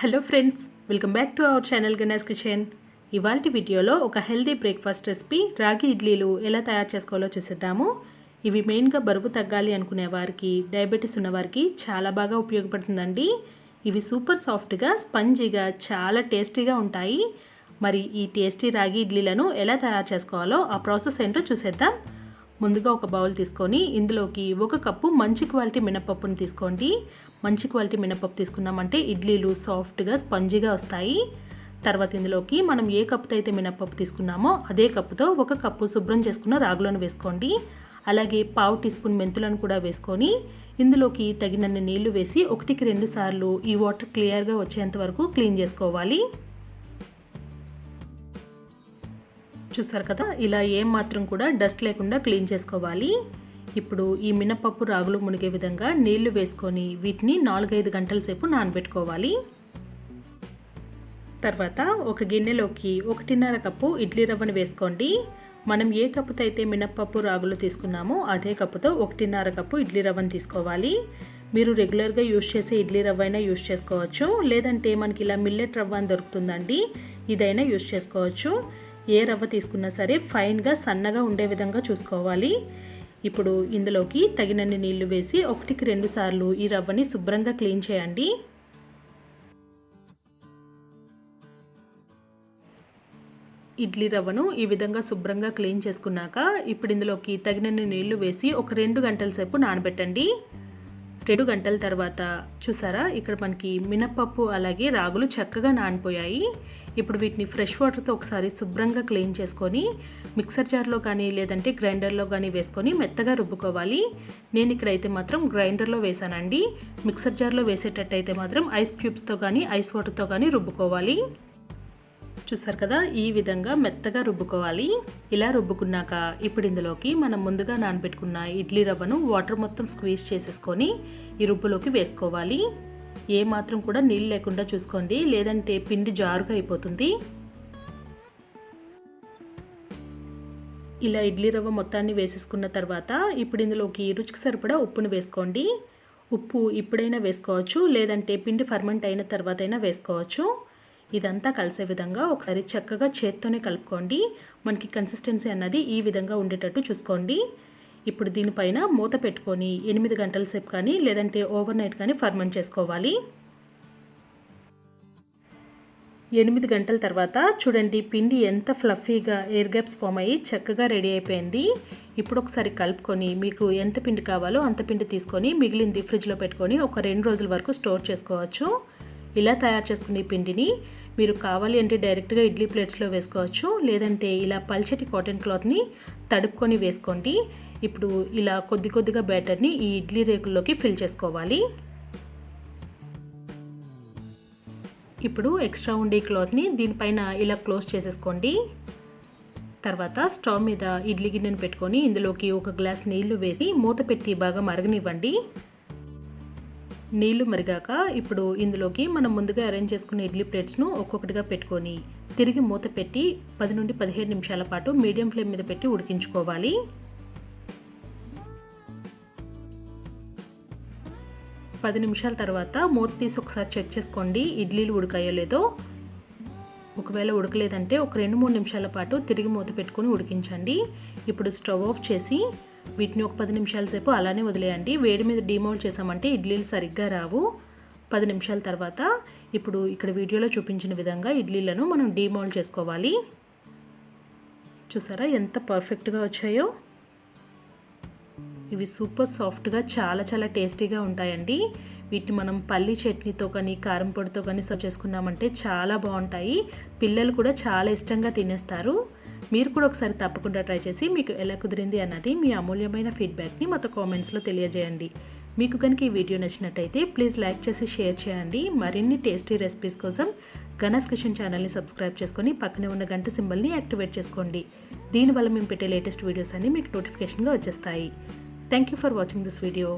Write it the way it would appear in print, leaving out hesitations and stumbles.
Hello friends, welcome back to our channel Ganesh kitchen. ఇవాల్టి వీడియోలో ఒక హెల్తీ బ్రేక్ఫాస్ట్ రెసిపీ రాగి ఇడ్లీలు ఎలా తయారు చేసుకోవాలో చూసేద్దాము. ఇవి మెయిన్గా బరువు తగ్గాలి అనుకునే వారికి, డయాబెటీస్ ఉన్నవారికి చాలా బాగా ఉపయోగపడుతుందండి. ఇవి సూపర్ సాఫ్ట్గా, స్పంజీగా, చాలా టేస్టీగా ఉంటాయి. మరి ఈ టేస్టీ రాగి ఇడ్లీలను ఎలా తయారు చేసుకోవాలో ఆ ప్రాసెస్ ఏంటో చూసేద్దాం. ముందుగా ఒక బౌల్ తీసుకొని ఇందులోకి 1 కప్పు మంచి క్వాలిటీ మినపప్పును తీసుకోండి. మంచి క్వాలిటీ మినపప్పు తీసుకున్నామంటే ఇడ్లీలు సాఫ్ట్గా, స్పంజీగా వస్తాయి. తర్వాత ఇందులోకి మనం ఏ కప్పుతో అయితే మినపప్పు తీసుకున్నామో అదే కప్పుతో 1 కప్పు శుభ్రం చేసుకున్న రాగులను వేసుకోండి. అలాగే 1/2 టీ స్పూన్ మెంతులను కూడా వేసుకొని ఇందులోకి తగినన్ని నీళ్లు వేసి 1కి 2 సార్లు ఈ వాటర్ క్లియర్గా వచ్చేంత వరకు క్లీన్ చేసుకోవాలి. చూసారు కదా, ఇలా ఏం మాత్రం కూడా డస్ట్ లేకుండా క్లీన్ చేసుకోవాలి. ఇప్పుడు ఈ మినపప్పు రాగులు మునిగే విధంగా నీళ్లు వేసుకొని వీటిని 4-5 గంటల సేపు నానబెట్టుకోవాలి. తర్వాత ఒక గిన్నెలోకి 1.5 కప్పు ఇడ్లీ రవ్వను వేసుకోండి. మనం ఏ కప్పుతో అయితే మినపప్పు రాగులు తీసుకున్నామో అదే కప్పుతో 1.5 కప్పు ఇడ్లీ రవ్వను తీసుకోవాలి. మీరు రెగ్యులర్గా యూజ్ చేసే ఇడ్లీ రవ్వ అయినా యూజ్ చేసుకోవచ్చు, లేదంటే మనకి ఇలా మిల్లెట్ రవ్వ అని దొరుకుతుందండి, ఇదైనా యూజ్ చేసుకోవచ్చు. ఏ రవ్వ తీసుకున్నా సరే ఫైన్గా, సన్నగా ఉండే విధంగా చూసుకోవాలి. ఇప్పుడు ఇందులోకి తగినన్ని నీళ్లు వేసి 1కి 2 సార్లు ఈ రవ్వని శుభ్రంగా క్లీన్ చేయండి. ఇడ్లీ రవ్వను ఈ విధంగా శుభ్రంగా క్లీన్ చేసుకున్నాక ఇప్పుడు ఇందులోకి తగినన్ని నీళ్లు వేసి ఒక 2 గంటల సేపు నానబెట్టండి. 2 గంటల తర్వాత చూసారా, ఇక్కడ మనకి మినపప్పు అలాగే రాగులు చక్కగా నానిపోయాయి. ఇప్పుడు వీటిని ఫ్రెష్ వాటర్తో ఒకసారి శుభ్రంగా క్లీన్ చేసుకొని మిక్సర్ జార్లో కానీ లేదంటే గ్రైండర్లో కానీ వేసుకొని మెత్తగా రుబ్బుకోవాలి. నేను ఇక్కడైతే మాత్రం గ్రైండర్లో వేసానండి. మిక్సర్ జార్లో వేసేటట్టయితే మాత్రం ఐస్ క్యూబ్స్తో కానీ ఐస్ వాటర్తో కానీ రుబ్బుకోవాలి. చూసారు కదా, ఈ విధంగా మెత్తగా రుబ్బుకోవాలి. ఇలా రుబ్బుకున్నాక ఇప్పుడు ఇందులోకి మనం ముందుగా నానబెట్టుకున్న ఇడ్లీ రవ్వను వాటర్ మొత్తం స్క్వీజ్ చేసేసుకొని ఈ రుబ్బులోకి వేసుకోవాలి. ఏ మాత్రం కూడా నీళ్ళు లేకుండా చూసుకోండి, లేదంటే పిండి జారుగా అయిపోతుంది. ఇలా ఇడ్లీ రవ్వ మొత్తాన్ని వేసేసుకున్న తర్వాత ఇప్పుడు ఇందులోకి రుచికి సరిపడా ఉప్పును వేసుకోండి. ఉప్పు ఇప్పుడైనా వేసుకోవచ్చు, లేదంటే పిండి ఫర్మెంట్ అయిన తర్వాత అయినా వేసుకోవచ్చు. ఇదంతా కలిసే విధంగా ఒకసారి చక్కగా చేత్తోనే కలుపుకోండి. మనకి కన్సిస్టెన్సీ అన్నది ఈ విధంగా ఉండేటట్టు చూసుకోండి. ఇప్పుడు దీనిపైన మూత పెట్టుకొని 8 గంటల సేపు కానీ లేదంటే ఓవర్ నైట్ కానీ ఫర్మెంట్ చేసుకోవాలి. 8 గంటల తర్వాత చూడండి, పిండి ఎంత ఫ్లఫీగా ఎయిర్ గ్యాప్స్ ఫామ్ అయ్యి చక్కగా రెడీ అయిపోయింది. ఇప్పుడు ఒకసారి కలుపుకొని మీకు ఎంత పిండి కావాలో అంత పిండి తీసుకొని మిగిలింది ఫ్రిడ్జ్లో పెట్టుకొని ఒక 2 రోజుల వరకు స్టోర్ చేసుకోవచ్చు. ఇలా తయారు చేసుకునే పిండిని మీరు కావాలి అంటే డైరెక్ట్గా ఇడ్లీ ప్లేట్స్లో వేసుకోవచ్చు, లేదంటే ఇలా పల్చటి కాటన్ క్లాత్ని తడుపుకొని వేసుకోండి. ఇప్పుడు ఇలా కొద్ది కొద్దిగా బ్యాటర్ని ఈ ఇడ్లీ రేకుల్లోకి ఫిల్ చేసుకోవాలి. ఇప్పుడు ఎక్స్ట్రా ఉండే క్లాత్ని దీనిపైన ఇలా క్లోజ్ చేసేసుకోండి. తర్వాత స్టవ్ మీద ఇడ్లీ గిన్నెను పెట్టుకొని ఇందులోకి 1 గ్లాస్ నీళ్లు వేసి మూత పెట్టి బాగా మరగనివ్వండి. నీళ్లు మరిగాక ఇప్పుడు ఇందులోకి మనం ముందుగా అరేంజ్ చేసుకున్న ఇడ్లీ ప్లేట్స్ను ఒక్కొక్కటిగా పెట్టుకొని తిరిగి మూత పెట్టి 10 నుండి 15 నిమిషాల పాటు మీడియం ఫ్లేమ్ మీద పెట్టి ఉడికించుకోవాలి. పది నిమిషాల తర్వాత మూత తీసి ఒకసారి చెక్ చేసుకోండి ఇడ్లీలు ఉడికాయో లేదో. ఒకవేళ ఉడకలేదంటే ఒక 2-3 నిమిషాల పాటు తిరిగి మూత పెట్టుకొని ఉడికించండి. ఇప్పుడు స్టవ్ ఆఫ్ చేసి వీటిని ఒక 10 నిమిషాల సేపు అలానే వదిలేయండి. వేడి మీద డీమౌల్డ్ చేసామంటే ఇడ్లీలు సరిగ్గా రావు. 10 నిమిషాల తర్వాత ఇప్పుడు ఇక్కడ వీడియోలో చూపించిన విధంగా ఇడ్లీలను మనం డీమౌల్డ్ చేసుకోవాలి. చూసారా ఎంత పర్ఫెక్ట్గా వచ్చాయో. ఇవి సూపర్ సాఫ్ట్గా, చాలా చాలా టేస్టీగా ఉంటాయండి. వీటిని మనం పల్లీ చట్నీతో కానీ కారం పొడితో కానీ సర్వ్ చేసుకున్నామంటే చాలా బాగుంటాయి. పిల్లలు కూడా చాలా ఇష్టంగా తినేస్తారు. మీరు కూడా ఒకసారి తప్పకుండా ట్రై చేసి మీకు ఎలా కుదిరింది అన్నది మీ అమూల్యమైన ఫీడ్బ్యాక్ని మాతో కామెంట్స్లో తెలియజేయండి. మీకు కనుక ఈ వీడియో నచ్చినట్టయితే ప్లీజ్ లైక్ చేసి షేర్ చేయండి. మరిన్ని టేస్టీ రెసిపీస్ కోసం గణేష్ కిచెన్ ఛానల్ని సబ్స్క్రైబ్ చేసుకొని పక్కనే ఉన్న గంట సింబల్ని యాక్టివేట్ చేసుకోండి. దీనివల్ల మేము పెట్టే లేటెస్ట్ వీడియోస్ అన్ని మీకు నోటిఫికేషన్గా వచ్చేస్తాయి. Thank you for watching this video.